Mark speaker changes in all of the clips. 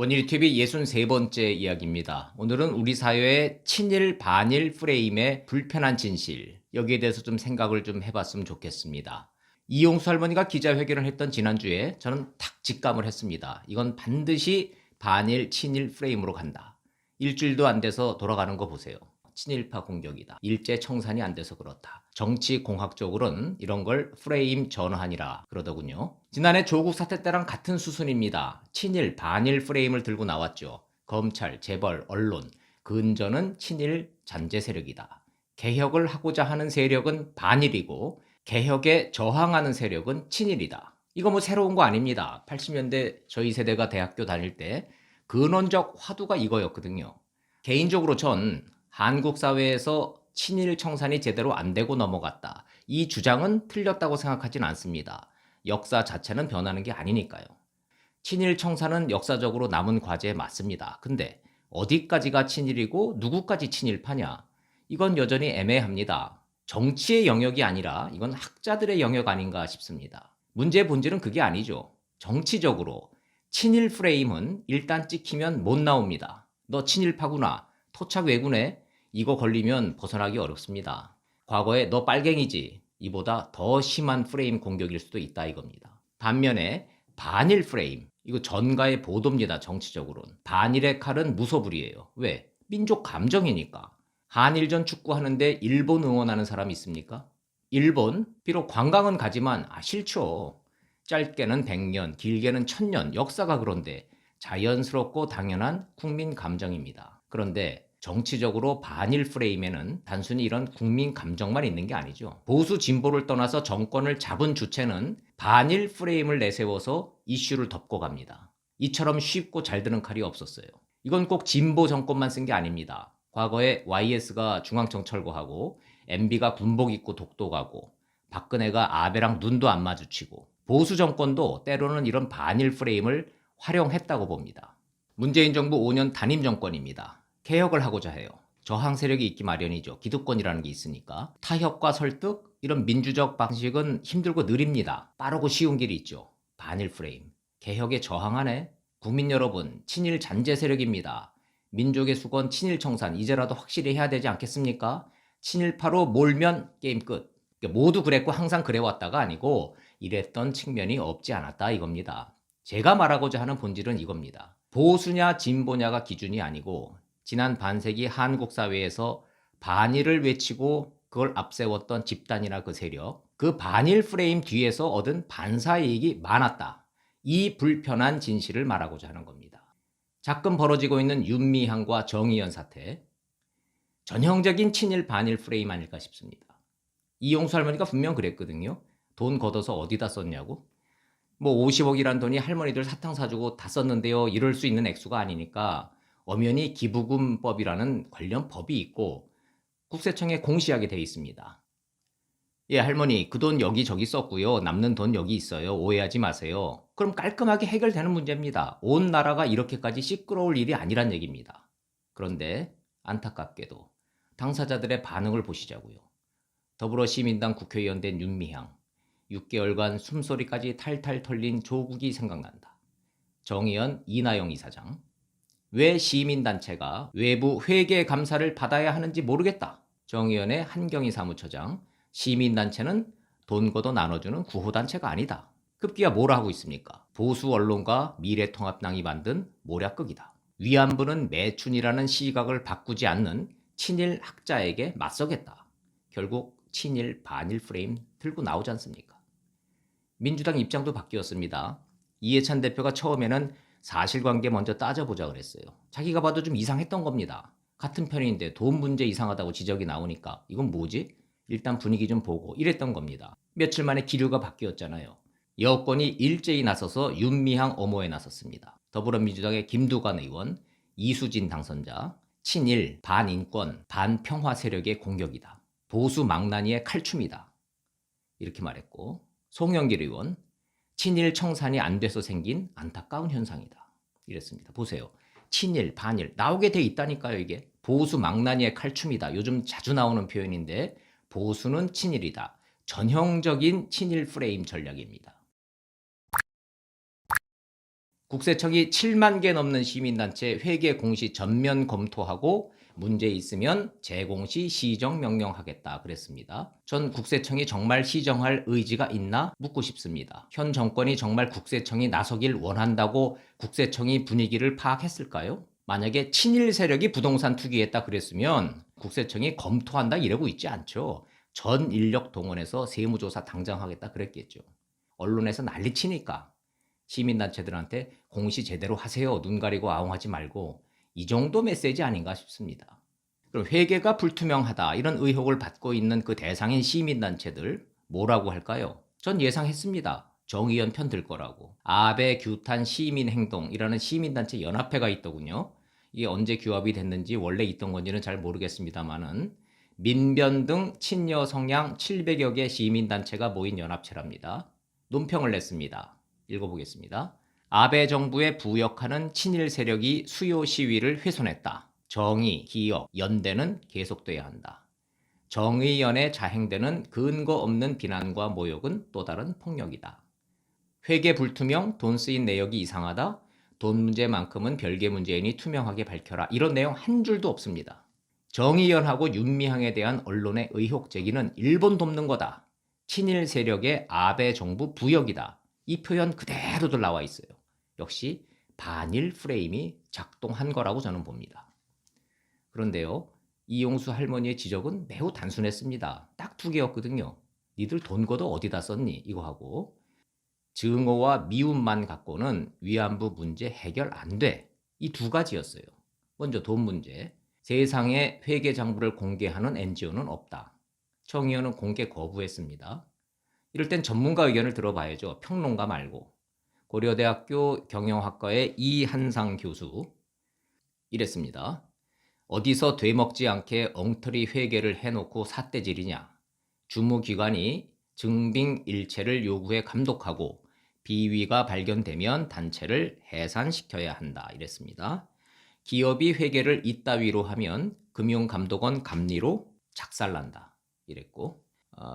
Speaker 1: 원일 TV 63번째 이야기입니다. 오늘은 우리 사회의 친일 반일 프레임의 불편한 진실, 여기에 대해서 좀 생각을 좀 해봤으면 좋겠습니다. 이용수 할머니가 기자회견을 했던 지난주에 저는 탁 직감을 했습니다. 이건 반드시 반일 친일 프레임으로 간다. 일주일도 안 돼서 돌아가는 거 보세요. 친일파 공격이다. 일제 청산이 안 돼서 그렇다. 정치 공학적으로는 이런 걸 프레임 전환이라 그러더군요. 지난해 조국 사태 때랑 같은 수순입니다. 친일, 반일 프레임을 들고 나왔죠. 검찰, 재벌, 언론, 근저는 친일 잔재 세력이다. 개혁을 하고자 하는 세력은 반일이고 개혁에 저항하는 세력은 친일이다. 이거 뭐 새로운 거 아닙니다. 80년대 저희 세대가 대학교 다닐 때 근원적 화두가 이거였거든요. 개인적으로 전 한국 사회에서 친일 청산이 제대로 안 되고 넘어갔다. 이 주장은 틀렸다고 생각하진 않습니다. 역사 자체는 변하는 게 아니니까요. 친일 청산은 역사적으로 남은 과제 맞습니다. 근데 어디까지가 친일이고 누구까지 친일파냐? 이건 여전히 애매합니다. 정치의 영역이 아니라 이건 학자들의 영역 아닌가 싶습니다. 문제의 본질은 그게 아니죠. 정치적으로 친일 프레임은 일단 찍히면 못 나옵니다. 너 친일파구나. 토착 왜군에 이거 걸리면 벗어나기 어렵습니다. 과거에 너 빨갱이지 이보다 더 심한 프레임 공격일 수도 있다 이겁니다. 반면에 반일 프레임 이거 전가의 보도입니다. 정치적으로는. 반일의 칼은 무소불위예요. 왜? 민족 감정이니까. 한일전 축구하는데 일본 응원하는 사람 있습니까? 일본 비록 관광은 가지만 싫죠. 짧게는 100년 길게는 1000년 역사가 그런데 자연스럽고 당연한 국민 감정입니다. 그런데 정치적으로 반일 프레임에는 단순히 이런 국민 감정만 있는 게 아니죠. 보수 진보를 떠나서 정권을 잡은 주체는 반일 프레임을 내세워서 이슈를 덮고 갑니다. 이처럼 쉽고 잘 드는 칼이 없었어요. 이건 꼭 진보 정권만 쓴 게 아닙니다. 과거에 YS가 중앙청 철거하고 MB가 군복 입고 독도 가고 박근혜가 아베랑 눈도 안 마주치고 보수 정권도 때로는 이런 반일 프레임을 활용했다고 봅니다. 문재인 정부 5년 단임 정권입니다. 개혁을 하고자 해요. 저항 세력이 있기 마련이죠. 기득권이라는 게 있으니까. 타협과 설득 이런 민주적 방식은 힘들고 느립니다. 빠르고 쉬운 길이 있죠. 반일 프레임. 개혁에 저항하네. 국민 여러분, 친일 잔재 세력입니다. 민족의 수건 친일 청산 이제라도 확실히 해야 되지 않겠습니까? 친일파로 몰면 게임 끝. 모두 그랬고 항상 그래왔다가 아니고 이랬던 측면이 없지 않았다 이겁니다. 제가 말하고자 하는 본질은 이겁니다. 보수냐 진보냐가 기준이 아니고 지난 반세기 한국 사회에서 반일을 외치고 그걸 앞세웠던 집단이나 그 세력, 그 반일 프레임 뒤에서 얻은 반사이익이 많았다. 이 불편한 진실을 말하고자 하는 겁니다. 자금 벌어지고 있는 윤미향과 정의연 사태, 전형적인 친일 반일 프레임 아닐까 싶습니다. 이용수 할머니가 분명 그랬거든요. 돈 걷어서 어디다 썼냐고. 뭐 50억이란 돈이 할머니들 사탕 사주고 다 썼는데요. 이럴 수 있는 액수가 아니니까 엄연히 기부금법이라는 관련 법이 있고 국세청에 공시하게 돼 있습니다. 예, 할머니 그 돈 여기저기 썼고요. 남는 돈 여기 있어요. 오해하지 마세요. 그럼 깔끔하게 해결되는 문제입니다. 온 나라가 이렇게까지 시끄러울 일이 아니란 얘기입니다. 그런데 안타깝게도 당사자들의 반응을 보시자고요. 더불어시민당 국회의원 된 윤미향, 6개월간 숨소리까지 탈탈 털린 조국이 생각난다. 정의연 이나영 이사장, 왜 시민단체가 외부 회계 감사를 받아야 하는지 모르겠다. 정의연의 한경희 사무처장, 시민단체는 돈 걷어 나눠주는 구호단체가 아니다. 급기야 뭘 하고 있습니까? 보수 언론과 미래통합당이 만든 모략극이다. 위안부는 매춘이라는 시각을 바꾸지 않는 친일 학자에게 맞서겠다. 결국 친일 반일 프레임 들고 나오지 않습니까? 민주당 입장도 바뀌었습니다. 이해찬 대표가 처음에는 사실관계 먼저 따져보자 그랬어요. 자기가 봐도 좀 이상했던 겁니다. 같은 편인데 돈 문제 이상하다고 지적이 나오니까 이건 뭐지? 일단 분위기 좀 보고 이랬던 겁니다. 며칠 만에 기류가 바뀌었잖아요. 여권이 일제히 나서서 윤미향 엄호에 나섰습니다. 더불어민주당의 김두관 의원, 이수진 당선자, 친일, 반인권, 반평화 세력의 공격이다. 보수 망나니의 칼춤이다. 이렇게 말했고, 송영길 의원, 친일 청산이 안 돼서 생긴 안타까운 현상이다. 이랬습니다. 보세요. 친일, 반일 나오게 돼 있다니까요. 이게 보수 망나니의 칼춤이다. 요즘 자주 나오는 표현인데 보수는 친일이다. 전형적인 친일 프레임 전략입니다. 국세청이 7만 개 넘는 시민단체 회계 공시 전면 검토하고 문제 있으면 재공시 시정 명령하겠다 그랬습니다. 전 국세청이 정말 시정할 의지가 있나 묻고 싶습니다. 현 정권이 정말 국세청이 나서길 원한다고 국세청이 분위기를 파악했을까요? 만약에 친일 세력이 부동산 투기했다 그랬으면 국세청이 검토한다 이러고 있지 않죠. 전 인력 동원해서 세무조사 당장 하겠다 그랬겠죠. 언론에서 난리치니까 시민단체들한테 공시 제대로 하세요. 눈 가리고 아웅하지 말고 이 정도 메시지 아닌가 싶습니다. 그럼 회계가 불투명하다 이런 의혹을 받고 있는 그 대상인 시민단체들 뭐라고 할까요? 전 예상했습니다. 정의연 편 들 거라고. 아베 규탄 시민행동이라는 시민단체 연합회가 있더군요. 이게 언제 규합이 됐는지 원래 있던 건지는 잘 모르겠습니다만은 민변 등 친여 성향 700여 개 시민단체가 모인 연합체랍니다. 논평을 냈습니다. 읽어보겠습니다. 아베 정부에 부역하는 친일 세력이 수요 시위를 훼손했다. 정의, 기업, 연대는 계속돼야 한다. 정의연에 자행되는 근거 없는 비난과 모욕은 또 다른 폭력이다. 회계 불투명, 돈 쓰인 내역이 이상하다. 돈 문제만큼은 별개 문제이니 투명하게 밝혀라. 이런 내용 한 줄도 없습니다. 정의연하고 윤미향에 대한 언론의 의혹 제기는 일본 돕는 거다. 친일 세력의 아베 정부 부역이다. 이 표현 그대로들 나와 있어요. 역시 반일 프레임이 작동한 거라고 저는 봅니다. 그런데요, 이용수 할머니의 지적은 매우 단순했습니다. 딱 두 개였거든요. 니들 돈 걷어 어디다 썼니? 이거 하고 증오와 미움만 갖고는 위안부 문제 해결 안 돼. 이 두 가지였어요. 먼저 돈 문제. 세상에 회계 장부를 공개하는 NGO는 없다. 청의원은 공개 거부했습니다. 이럴 땐 전문가 의견을 들어봐야죠. 평론가 말고. 고려대학교 경영학과의 이한상 교수 이랬습니다. 어디서 되먹지 않게 엉터리 회계를 해놓고 삿대질이냐. 주무기관이 증빙일체를 요구해 감독하고 비위가 발견되면 단체를 해산시켜야 한다. 이랬습니다. 기업이 회계를 이따위로 하면 금융감독원 감리로 작살난다. 이랬고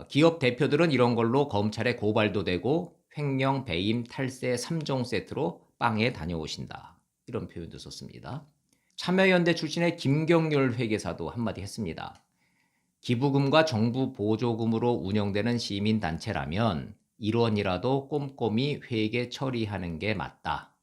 Speaker 1: 기업 대표들은 이런 걸로 검찰에 고발도 되고 횡령, 배임, 탈세 3종 세트로 빵에 다녀오신다. 이런 표현도 썼습니다. 참여연대 출신의 김경률 회계사도 한마디 했습니다. 기부금과 정부 보조금으로 운영되는 시민단체라면 1원이라도 꼼꼼히 회계 처리하는 게 맞다.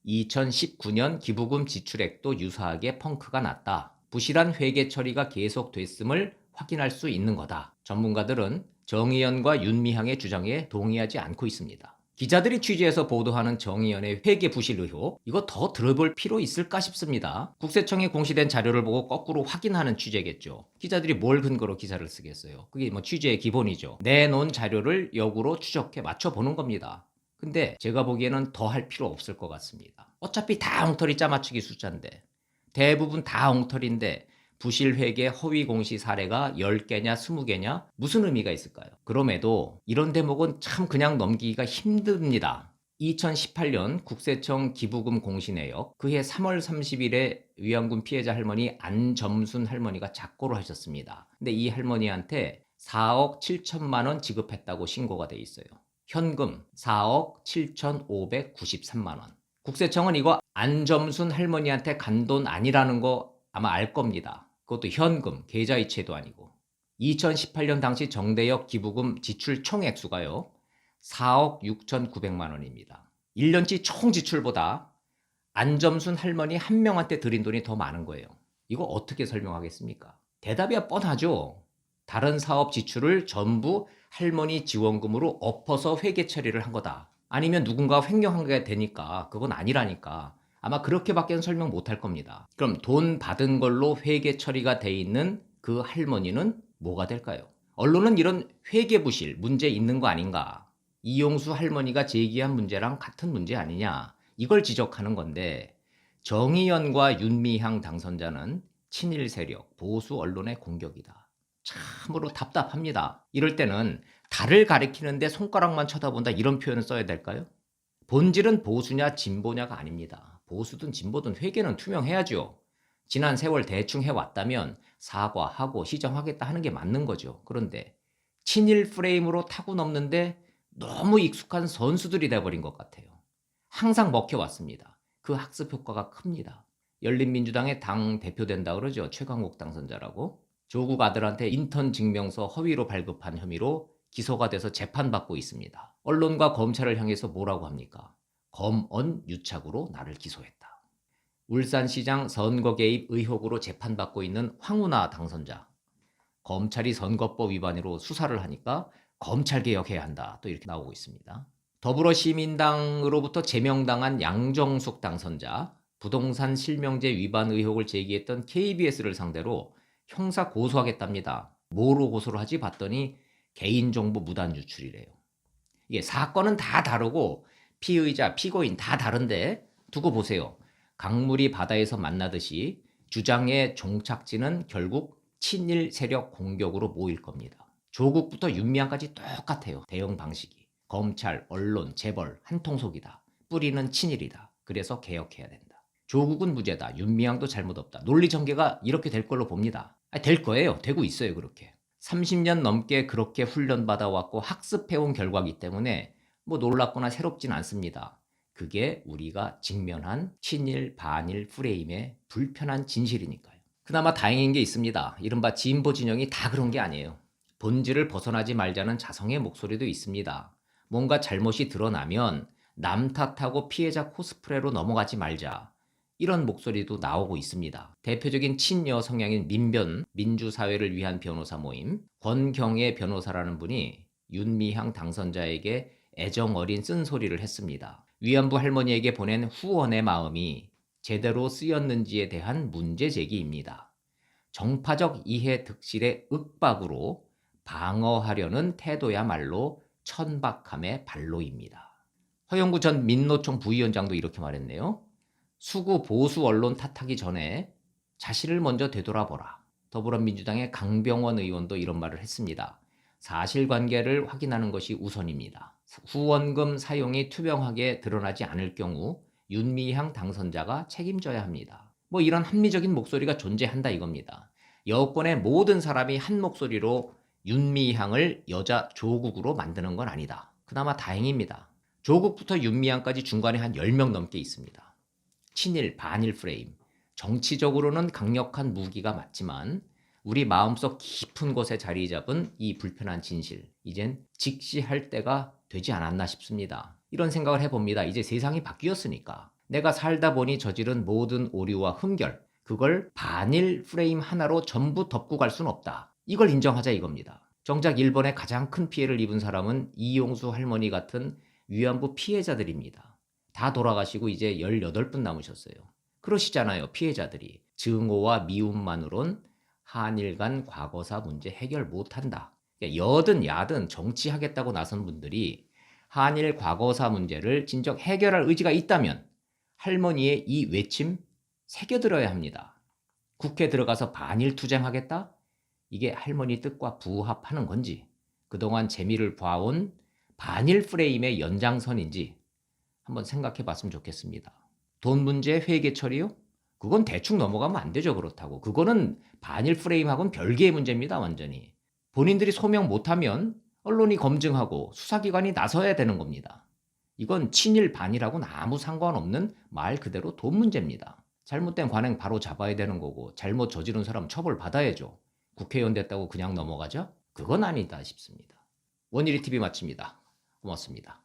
Speaker 1: 2019년 기부금 지출액도 유사하게 펑크가 났다. 부실한 회계 처리가 계속됐음을 확인할 수 있는 거다. 전문가들은 정의연과 윤미향의 주장에 동의하지 않고 있습니다. 기자들이 취재해서 보도하는 정의연의 회계 부실 의혹, 이거 더 들어볼 필요 있을까 싶습니다. 국세청에 공시된 자료를 보고 거꾸로 확인하는 취재겠죠. 기자들이 뭘 근거로 기사를 쓰겠어요. 그게 뭐 취재의 기본이죠. 내놓은 자료를 역으로 추적해 맞춰보는 겁니다. 근데 제가 보기에는 더 할 필요 없을 것 같습니다. 어차피 다 엉터리 짜맞추기 숫자인데 대부분 다 엉터리인데 부실 회계 허위 공시 사례가 10개냐 20개냐 무슨 의미가 있을까요? 그럼에도 이런 대목은 참 그냥 넘기기가 힘듭니다. 2018년 국세청 기부금 공시 내역 그해 3월 30일에 위안군 피해자 할머니 안점순 할머니가 작고를 하셨습니다. 근데 이 할머니한테 4억 7천만 원 지급했다고 신고가 돼 있어요. 현금 4억 7,593만 원. 국세청은 이거 안점순 할머니한테 간 돈 아니라는 거 아마 알 겁니다. 그것도 현금, 계좌이체도 아니고. 2018년 당시 정대역 기부금 지출 총액수가요. 4억 6,900만 원입니다. 1년치 총 지출보다 안점순 할머니 한 명한테 드린 돈이 더 많은 거예요. 이거 어떻게 설명하겠습니까? 대답이야 뻔하죠. 다른 사업 지출을 전부 할머니 지원금으로 엎어서 회계 처리를 한 거다. 아니면 누군가 횡령한 게 되니까 그건 아니라니까. 아마 그렇게밖에는 설명 못할 겁니다. 그럼 돈 받은 걸로 회계 처리가 돼 있는 그 할머니는 뭐가 될까요? 언론은 이런 회계 부실 문제 있는 거 아닌가? 이용수 할머니가 제기한 문제랑 같은 문제 아니냐? 이걸 지적하는 건데 정의연과 윤미향 당선자는 친일 세력, 보수 언론의 공격이다. 참으로 답답합니다. 이럴 때는 달을 가리키는데 손가락만 쳐다본다 이런 표현을 써야 될까요? 본질은 보수냐 진보냐가 아닙니다. 보수든 진보든 회계는 투명해야죠. 지난 세월 대충 해왔다면 사과하고 시정하겠다 하는 게 맞는 거죠. 그런데 친일 프레임으로 타고 넘는데 너무 익숙한 선수들이 돼버린 것 같아요. 항상 먹혀왔습니다. 그 학습 효과가 큽니다. 열린민주당의 당 대표 된다 그러죠. 최강욱 당선자라고. 조국 아들한테 인턴 증명서 허위로 발급한 혐의로 기소가 돼서 재판받고 있습니다. 언론과 검찰을 향해서 뭐라고 합니까? 검언 유착으로 나를 기소했다. 울산시장 선거 개입 의혹으로 재판받고 있는 황운하 당선자. 검찰이 선거법 위반으로 수사를 하니까 검찰개혁해야 한다. 또 이렇게 나오고 있습니다. 더불어시민당으로부터 제명당한 양정숙 당선자. 부동산 실명제 위반 의혹을 제기했던 KBS를 상대로 형사 고소하겠답니다. 뭐로 고소를 하지 봤더니 개인정보 무단 유출이래요. 이게 사건은 다 다르고 피의자, 피고인 다 다른데 두고 보세요. 강물이 바다에서 만나듯이 주장의 종착지는 결국 친일 세력 공격으로 모일 겁니다. 조국부터 윤미향까지 똑같아요. 대응 방식이. 검찰, 언론, 재벌 한 통속이다. 뿌리는 친일이다. 그래서 개혁해야 된다. 조국은 무죄다. 윤미향도 잘못 없다. 논리 전개가 이렇게 될 걸로 봅니다. 될 거예요. 되고 있어요. 그렇게. 30년 넘게 그렇게 훈련받아왔고 학습해온 결과이기 때문에 뭐 놀랍거나 새롭진 않습니다. 그게 우리가 직면한 친일, 반일 프레임의 불편한 진실이니까요. 그나마 다행인 게 있습니다. 이른바 진보 진영이 다 그런 게 아니에요. 본질을 벗어나지 말자는 자성의 목소리도 있습니다. 뭔가 잘못이 드러나면 남 탓하고 피해자 코스프레로 넘어가지 말자. 이런 목소리도 나오고 있습니다. 대표적인 친여 성향인 민변, 민주사회를 위한 변호사 모임, 권경애 변호사라는 분이 윤미향 당선자에게 애정 어린 쓴소리를 했습니다. 위안부 할머니에게 보낸 후원의 마음이 제대로 쓰였는지에 대한 문제 제기입니다. 정파적 이해 득실의 윽박으로 방어하려는 태도야말로 천박함의 발로입니다. 허영구 전 민노총 부위원장도 이렇게 말했네요. 수구 보수 언론 탓하기 전에 자신을 먼저 되돌아보라. 더불어민주당의 강병원 의원도 이런 말을 했습니다. 사실관계를 확인하는 것이 우선입니다. 후원금 사용이 투명하게 드러나지 않을 경우 윤미향 당선자가 책임져야 합니다. 뭐 이런 합리적인 목소리가 존재한다 이겁니다. 여권의 모든 사람이 한 목소리로 윤미향을 여자 조국으로 만드는 건 아니다. 그나마 다행입니다. 조국부터 윤미향까지 중간에 한 10명 넘게 있습니다. 친일, 반일 프레임. 정치적으로는 강력한 무기가 맞지만 우리 마음속 깊은 곳에 자리 잡은 이 불편한 진실. 이젠 직시할 때가 되지 않았나 싶습니다. 이런 생각을 해봅니다. 이제 세상이 바뀌었으니까. 내가 살다 보니 저지른 모든 오류와 흠결. 그걸 반일 프레임 하나로 전부 덮고 갈 수는 없다. 이걸 인정하자 이겁니다. 정작 일본의 가장 큰 피해를 입은 사람은 이용수 할머니 같은 위안부 피해자들입니다. 다 돌아가시고 이제 18분 남으셨어요. 그러시잖아요. 피해자들이. 증오와 미움만으론 한일 간 과거사 문제 해결 못한다. 여든 야든 정치하겠다고 나선 분들이 한일 과거사 문제를 진정 해결할 의지가 있다면 할머니의 이 외침 새겨들어야 합니다. 국회 들어가서 반일 투쟁하겠다? 이게 할머니 뜻과 부합하는 건지, 그동안 재미를 봐온 반일 프레임의 연장선인지 한번 생각해 봤으면 좋겠습니다. 돈 문제 회계 처리요? 그건 대충 넘어가면 안 되죠. 그렇다고. 그거는 반일 프레임하고는 별개의 문제입니다. 완전히. 본인들이 소명 못하면 언론이 검증하고 수사기관이 나서야 되는 겁니다. 이건 친일 반일하고는 아무 상관없는 말 그대로 돈 문제입니다. 잘못된 관행 바로 잡아야 되는 거고 잘못 저지른 사람 처벌받아야죠. 국회의원 됐다고 그냥 넘어가죠? 그건 아니다 싶습니다. 원일이 TV 마칩니다. 고맙습니다.